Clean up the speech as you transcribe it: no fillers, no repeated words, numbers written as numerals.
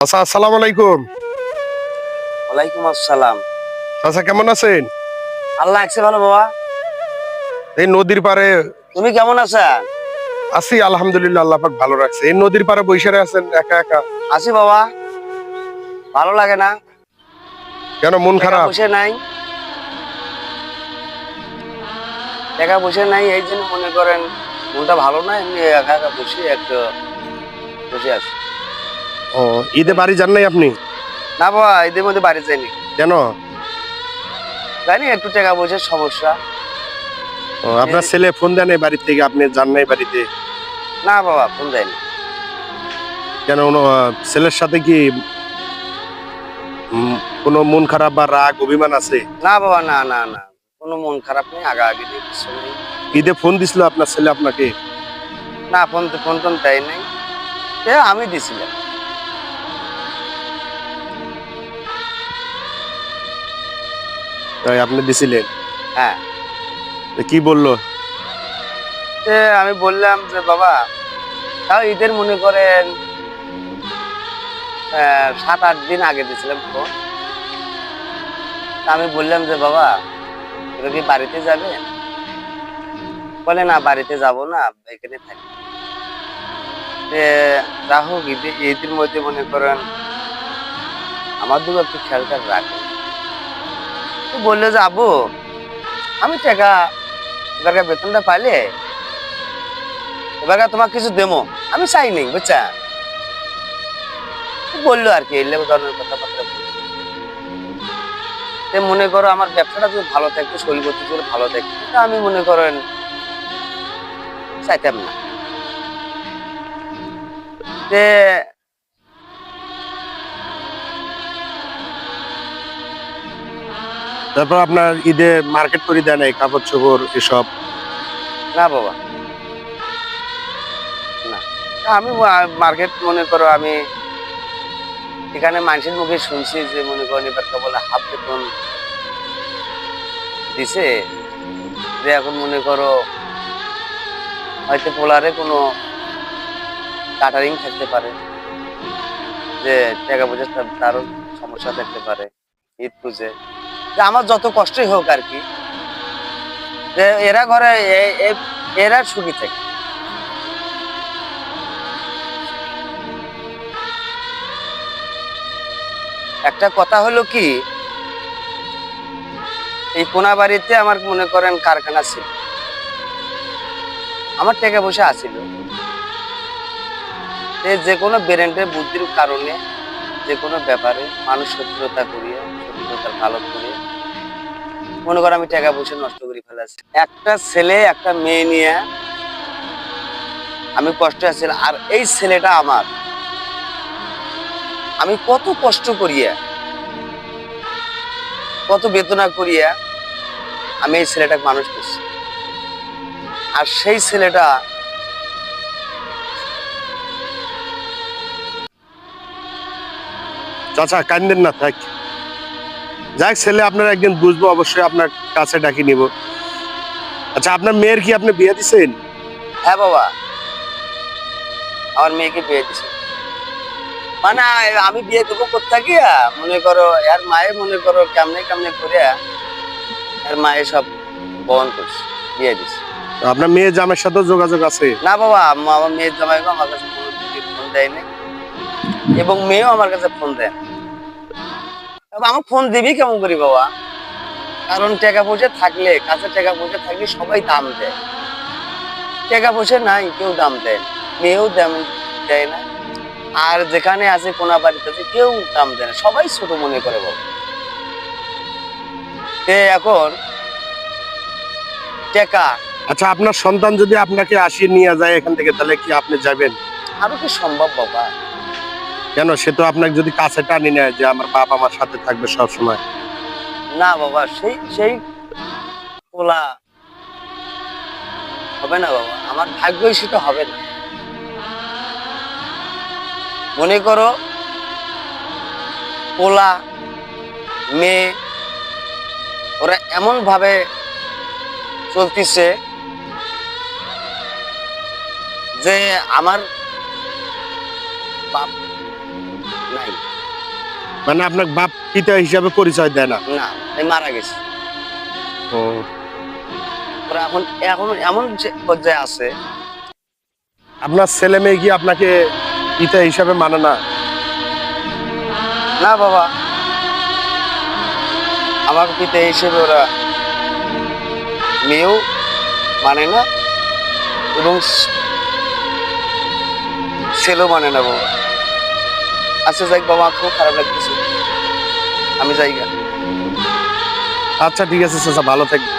আচ্ছা, আসসালামু আলাইকুম। ওয়ালাইকুম আসসালাম। আচ্ছা, কেমন আছেন? আল্লাহ রাখছে ভালো বাবা। এই নদীর পাড়ে তুমি কেমন আছেন? আছি, আলহামদুলিল্লাহ, আল্লাহ পাক ভালো রাখছে। এই নদীর পাড়ে বইসা আছেন একা একা? আছি বাবা। ভালো লাগে না, কেন, মন টাকা খারাপ? পয়সা নাই। টাকা পয়সা নাই, এই জন্য মনে করেন মনটা ভালো না, এমনি একা একা বসে একটু বসে আছি। ও, ঈদে বাড়ি যান নাই আপনি? না বাবা, এদের মধ্যে বাড়ি যাইনি। কেন? জানি একটু টাকা পয়সার সমস্যা। ও, আপনার ছেলে ফোন দেয় নাই বাড়ি থেকে, আপনি যান নাই বাড়িতে? না বাবা, ফোন দেয়নি। কেন, ছেলের সাথে কি কোনো মন খারাপ বা রাগ অভিমান আছে? না বাবা, না না না, কোনো মন খারাপ নেই, আগাআগি নেই, কিছু নেই। ঈদে ফোন দিছিল আপনার ছেলে আপনাকে? না, ফোন ফোন টোন দেয় নাই, আমি দিছিলাম। তাই আপনি দিছিলেন? হ্যাঁ। তো কি বললো? আমি বললাম যে বাবা, তাও ঈদের মনে করেন 7-8 দিন আগে দিয়েছিলাম ফোন। আমি বললাম যে বাবা, তুমি কি বাড়িতে যাবে? বলে না, বাড়িতে যাব না, এখানে থাকি। যা হোক, ঈদের মধ্যে মনে করেন আমার দিকে একটু খেয়ালটা রাখে। বললো যে আবু, আমি টাকা এবারকার বেতনটা পাইলে এবারকার তোমাকে কিছু দেবো, আমি চাই নেই, বুঝছা? বললো আর কি, এই ধরনের কথাবার্তা। মনে করো আমার ব্যবসাটা যদি ভালো থাকতো, শরীর গতি যদি ভালো থাকতো, আমি মনে করেন চাইতাম না। তারপর আপনার ঈদে মার্কেট করে দেয় নাই, কাপড় চোপড় এসব? না বাবা, না। আমি মার্কেট মনে করো আমি এখানে মানুষের মুখে শুনছি যে মনে করেন এবার বলে হাফ বেতন দিছে, যে এখন মনে করো হয়তো পোলারে কোনো কাটারিং থাকতে পারে, যে টাকা পয়সা তারও সমস্যা থাকতে পারে ঈদ পুজে, যে আমার যত কষ্টই হোক আর কি, যে এরা ঘরে এরা সুখী থাকে। একটা কথা হলো কি, এই কোনাবাড়িতে আমার মনে করেন কারখানা ছিল, আমার টাকা পয়সা আছিল, যে কোনো ব্র্যান্ডের বুদ্ধির কারণে যে কোনো ব্যাপারে মানুষ শত্রুতা করিয়া, শত্রুতার কালত করিয়া মনে করেন আমি টাকা পয়সা নষ্ট করে ফেলাছি। একটা ছেলে একটা মেয়ে নিয়ে আমি কষ্টে আছি, আর এই ছেলেটা আমার, আমি কত কষ্ট করিয়া, কত বেদনা করিয়া আমি এই ছেলেটাকে মানুষ করছি, আর সেই ছেলেটা চাচা, কান্দেন না, থাক। যাক, ছেলে আপনার একদিন বুঝবো, অবশ্যই আপনার কাছে ডাকি নিব। আচ্ছা, আপনার মেয়ের কি আপনি বিয়ে দিছেন? হ্যাঁ বাবা, আমার মেয়েকে বিয়ে দিছে। মানে আমি বিয়ে দেবো কোথা গিয়া, মনে করো এর মায়ে মনে করো কেমনে কেমনে করে এর মায়ে সব বহন করছে, বিয়ে দিছে। আপনার মেয়ে জামের সাথে যোগাযোগ আছে? না বাবা, আমার মেয়ের জামাই আমার কাছে কোনো ফোন দেয়নি, এবং মেয়েও আমার কাছে ফোন দেয় না। আমার ফোন দিবি কেমন করি বাবা, কারণ টাকা পয়সা থাকলে, কাছে টাকা পয়সা থাকলে সবাই দাম দেয়, টাকা পয়সা নাই কেউ দাম দেয় না, মেয়েও দাম দেয় না, আর যেখানে আছে কোনা বাড়িতে আছে কেউ দাম দেয় না, সবাই ছোট মনে করে বাবা। এখন টাকা, আচ্ছা, আপনার সন্তান যদি আপনাকে আসিয়ে নিয়ে যায় এখান থেকে, তাহলে কি আপনি যাবেন? আরো কি সম্ভব বাবা? কেন, সে তো আপনাকে যদি কাছে টানি নেয় যে আমার বাপ আমার সাথে থাকবে সব সময়। না বাবা, সেই সেই পোলা হবে না বাবা, আমার ভাগ্যই সেটা হবে না। মনে করো পোলা মেয়ে ওরা এমন ভাবে চলতিছে যে আমার বাপ, না নাই। মানে আপনার বাপ পিতা হিসাবে পরিচয় দেয় না? না, এই মারা গেছে। ও, ওরা এখন এখন এমন যে পর্যায়ে আছে। আপনার ছেলে মেয়ে কি আপনাকে পিতা হিসাবে মানে না? না বাবা, আমাকে পিতা হিসেবে ওরা মেয়েও মানে না এবং ছেলেও মানে না বাবা। আচ্ছা যাই বাবা, খুব খারাপ লাগতেছে, আমি যাই গা। আচ্ছা ঠিক আছে চাচা, ভালো থাকবেন।